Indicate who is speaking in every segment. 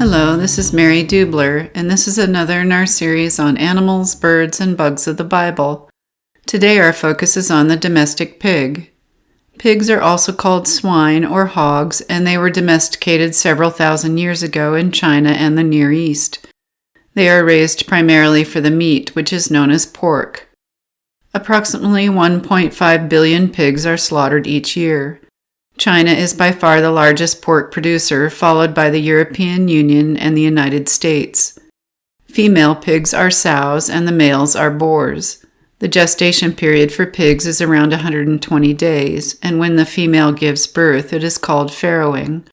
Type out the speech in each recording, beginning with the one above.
Speaker 1: Hello, this is Mary Dubler, and this is another in our series on animals, birds, and bugs of the Bible. Today our focus is on the domestic pig. Pigs are also called swine or hogs, and they were domesticated several thousand years ago in China and the Near East. They are raised primarily for the meat, which is known as pork. Approximately 1.5 billion pigs are slaughtered each year. China is by far the largest pork producer, followed by the European Union and the United States. Female pigs are sows and the males are boars. The gestation period for pigs is around 120 days, and when the female gives birth, it is called farrowing.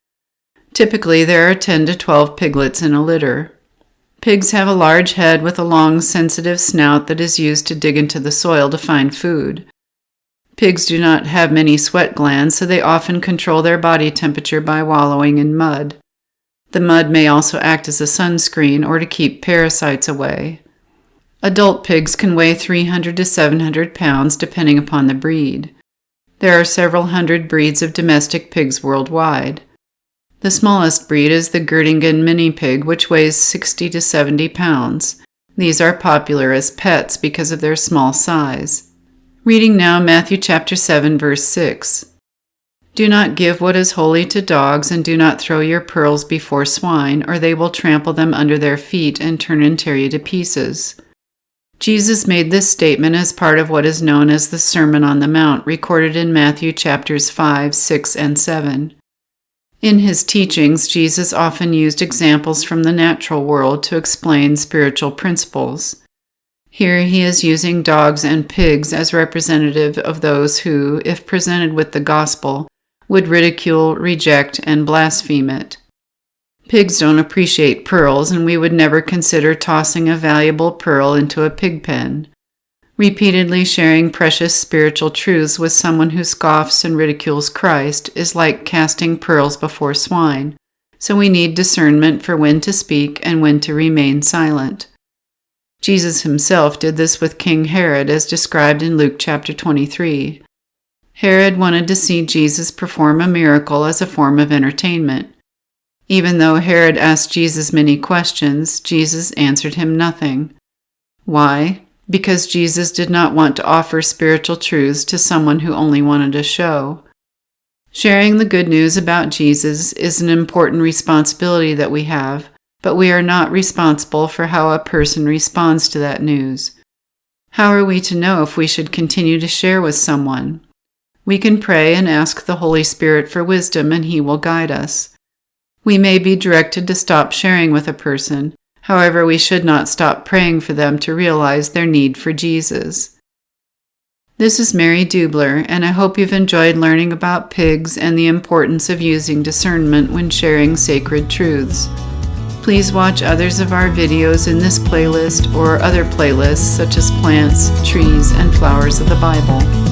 Speaker 1: Typically, there are 10 to 12 piglets in a litter. Pigs have a large head with a long, sensitive snout that is used to dig into the soil to find food. Pigs do not have many sweat glands, so they often control their body temperature by wallowing in mud. The mud may also act as a sunscreen or to keep parasites away. Adult pigs can weigh 300 to 700 pounds depending upon the breed. There are several hundred breeds of domestic pigs worldwide. The smallest breed is the Göttingen mini pig, which weighs 60 to 70 pounds. These are popular as pets because of their small size. Reading now Matthew chapter 7, verse 6. Do not give what is holy to dogs, and do not throw your pearls before swine, or they will trample them under their feet and turn and tear you to pieces. Jesus made this statement as part of what is known as the Sermon on the Mount, recorded in Matthew chapters 5, 6, and 7. In his teachings, Jesus often used examples from the natural world to explain spiritual principles. Here he is using dogs and pigs as representative of those who, if presented with the gospel, would ridicule, reject, and blaspheme it. Pigs don't appreciate pearls, and we would never consider tossing a valuable pearl into a pig pen. Repeatedly sharing precious spiritual truths with someone who scoffs and ridicules Christ is like casting pearls before swine, so we need discernment for when to speak and when to remain silent. Jesus himself did this with King Herod, as described in Luke chapter 23. Herod wanted to see Jesus perform a miracle as a form of entertainment. Even though Herod asked Jesus many questions, Jesus answered him nothing. Why? Because Jesus did not want to offer spiritual truths to someone who only wanted a show. Sharing the good news about Jesus is an important responsibility that we have, but we are not responsible for how a person responds to that news. How are we to know if we should continue to share with someone? We can pray and ask the Holy Spirit for wisdom, and He will guide us. We may be directed to stop sharing with a person. However, we should not stop praying for them to realize their need for Jesus. This is Mary Dubler, and I hope you've enjoyed learning about pigs and the importance of using discernment when sharing sacred truths. Please watch others of our videos in this playlist or other playlists such as plants, trees, and flowers of the Bible.